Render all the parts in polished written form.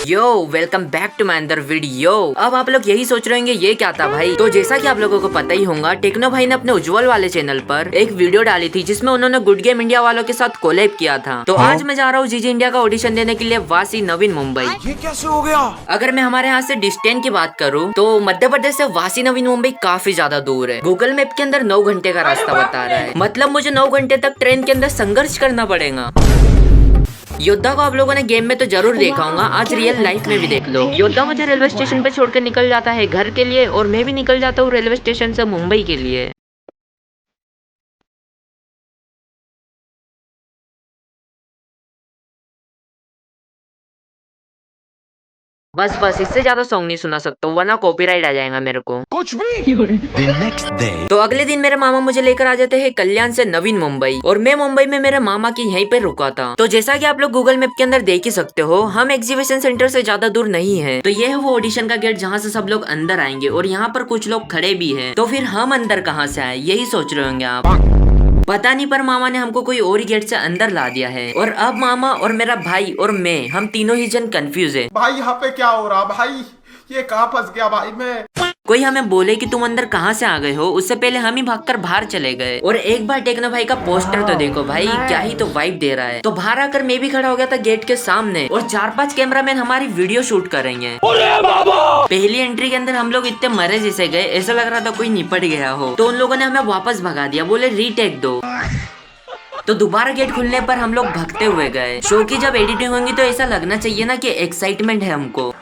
Yo welcome back to my another video. अब आप लोग यही सोच रहे होंगे ये क्या था भाई। तो जैसा कि आप लोगों को पता ही होगा, टेक्नो भाई ने अपने उज्जवल वाले चैनल पर एक वीडियो डाली थी जिसमें उन्होंने गुड गेम इंडिया वालों के साथ कोलैब किया था। तो आज मैं जा रहा हूँ जीजी इंडिया का ऑडिशन देने के लिए वासी नवी मुंबई। ये कैसे हो गया? अगर मैं हमारे यहाँ से डिस्टेंस की बात करूँ तो मध्य प्रदेश से वासी नवी मुंबई काफी ज्यादा दूर है। गूगल मैप के अंदर 9 घंटे का रास्ता बता रहा है, मतलब मुझे 9 घंटे तक ट्रेन के अंदर संघर्ष करना पड़ेगा। योद्धा को आप लोगों ने गेम में तो जरूर देखा होगा, आज रियल लाइफ में भी देख लो। योद्धा मुझे रेलवे स्टेशन पे छोड़कर निकल जाता है घर के लिए और मैं भी निकल जाता हूँ रेलवे स्टेशन से मुंबई के लिए। बस इससे ज्यादा सॉन्ग नहीं सुना सकता वरना कॉपीराइट आ जाएगा मेरे को। कुछ भी। The next day. तो अगले दिन मेरे मामा मुझे लेकर आ जाते हैं कल्याण से नवीन मुंबई और मैं मुंबई में मेरे मामा की यहीं पे रुका था। तो जैसा कि आप लोग गूगल मैप के अंदर देख ही सकते हो, हम एग्जीबिशन सेंटर से ज्यादा दूर नहीं है। तो ये है वो ऑडिशन का गेट जहाँ से सब लोग अंदर आएंगे और यहाँ पर कुछ लोग खड़े भी है। तो फिर हम अंदर कहाँ से आए यही सोच रहे होंगे आप। पता नहीं, पर मामा ने हमको कोई और ही गेट से अंदर ला दिया है और अब मामा और मेरा भाई और मैं, हम तीनों ही जन कंफ्यूज है। भाई यहाँ पे क्या हो रहा भाई? ये कहाँ फंस गया भाई मैं? कोई हमें बोले कि तुम अंदर कहाँ से आ गए हो, उससे पहले हम ही भागकर बाहर चले गए। और एक बार टेक्नो भाई का पोस्टर तो देखो भाई, क्या ही तो वाइब दे रहा है। तो बाहर आकर मैं भी खड़ा हो गया था गेट के सामने और 4-5 कैमरामैन हमारी वीडियो शूट कर रहे हैं। पहली एंट्री के अंदर हम लोग इतने मरे जैसे गए, ऐसा लग रहा था कोई निपट गया हो। तो उन लोगों ने हमें वापस भगा दिया, बोले रीटेक दो। तो दोबारा गेट खुलने पर हम लोग भागते हुए गए। शो की जब एडिटिंग होंगी तो ऐसा लगना चाहिए ना कि एक्साइटमेंट है हमको।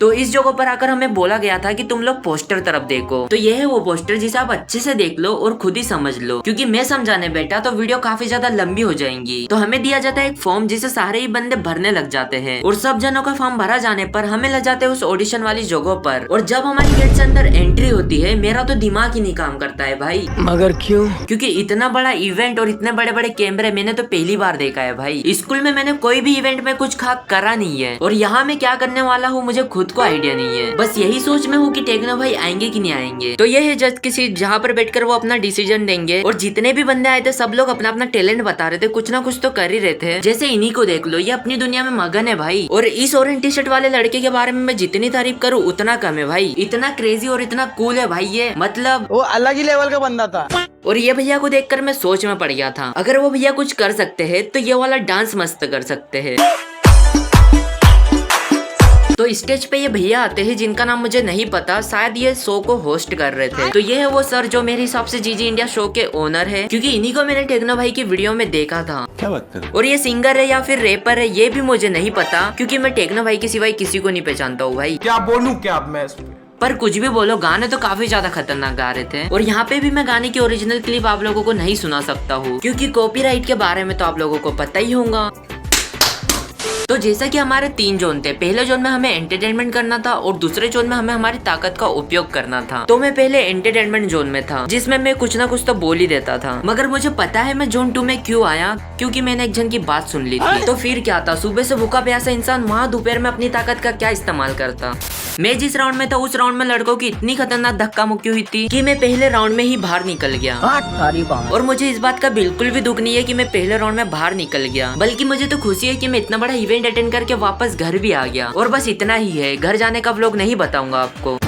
तो इस जगह पर आकर हमें बोला गया था कि तुम लोग पोस्टर तरफ देखो। तो ये है वो पोस्टर जिसे आप अच्छे से देख लो और खुद ही समझ लो, क्योंकि मैं समझाने बैठा तो वीडियो काफी ज्यादा लंबी हो जाएंगी। तो हमें दिया जाता है एक फॉर्म जिसे सारे ही बंदे भरने लग जाते हैं और सब जनों का फॉर्म भरा जाने पर हमें ले जाते हैं उस ऑडिशन वाली जगह पर। और जब हमारी गेट से अंदर एंट्री होती है, मेरा तो दिमाग ही नहीं काम करता है भाई। मगर क्यों? क्योंकि इतना बड़ा इवेंट और इतने बड़े बड़े कैमरे मैंने तो पहली बार देखा है भाई। स्कूल में मैंने कोई भी इवेंट में कुछ खास करा नहीं है और यहाँ मैं क्या करने वाला हूँ मुझे खुद को आइडिया नहीं है। बस यही सोच में हूँ कि टेक्नो भाई आएंगे कि नहीं आएंगे। तो ये है जज की सीट जहाँ पर बैठकर वो अपना डिसीजन देंगे और जितने भी बंदे आए थे सब लोग अपना अपना टैलेंट बता रहे थे, कुछ ना कुछ तो कर ही रहे थे। जैसे इन्हीं को देख लो, ये अपनी दुनिया में मगन है भाई। और इस ऑरेंज टी शर्ट वाले लड़के के बारे में मैं जितनी तारीफ करूँ उतना कम है भाई। इतना क्रेजी और इतना कूल है भाई ये, मतलब वो अलग ही लेवल का बंदा था। और ये भैया को देखकर मैं सोच में पड़ गया था, अगर वो भैया कुछ कर सकते हैं तो ये वाला डांस मस्त कर सकते हैं। तो स्टेज पे ये भैया आते हैं जिनका नाम मुझे नहीं पता, शायद ये शो को होस्ट कर रहे थे। तो ये है वो सर जो मेरे हिसाब से जीजी इंडिया शो के ओनर है, क्योंकि इन्हीं को मैंने टेक्नो भाई की वीडियो में देखा था। क्या बात कर? और ये सिंगर है या फिर रैपर है ये भी मुझे नहीं पता, क्योंकि मैं टेक्नो भाई के सिवाय किसी को नहीं पहचानता हूँ भाई। क्या बोलूं क्या अब मैं? पर कुछ भी बोलो, गाने तो काफी ज्यादा खतरनाक गा रहे थे। और यहाँ पे भी मैं गाने की ओरिजिनल क्लिप आप लोगों को नहीं सुना सकता हूँ, क्योंकि कॉपीराइट के बारे में तो आप लोगों को पता ही होगा। तो जैसा कि हमारे 3 जोन थे, पहले जोन में हमें एंटरटेनमेंट करना था और दूसरे जोन में हमें हमारी ताकत का उपयोग करना था। तो मैं पहले एंटरटेनमेंट जोन में था, जिसमें मैं कुछ ना कुछ तो बोल ही देता था। मगर मुझे पता है मैं जोन 2 में क्यों आया, क्योंकि मैंने एक जन की बात सुन ली थी। तो फिर क्या था, सुबह से भूखा प्यासा इंसान वहाँ दोपहर में अपनी ताकत का क्या इस्तेमाल करता। मैं जिस राउंड में था उस राउंड में लड़कों की इतनी खतरनाक धक्का मुक्की हुई थी कि मैं पहले राउंड में ही बाहर निकल गया। और मुझे इस बात का बिल्कुल भी दुख नहीं है कि मैं पहले राउंड में बाहर निकल गया, बल्कि मुझे तो खुशी है कि मैं इतना बड़ा इवेंट अटेंड करके वापस घर भी आ गया। और बस इतना ही है, घर जाने का व्लॉग नहीं बताऊंगा आपको।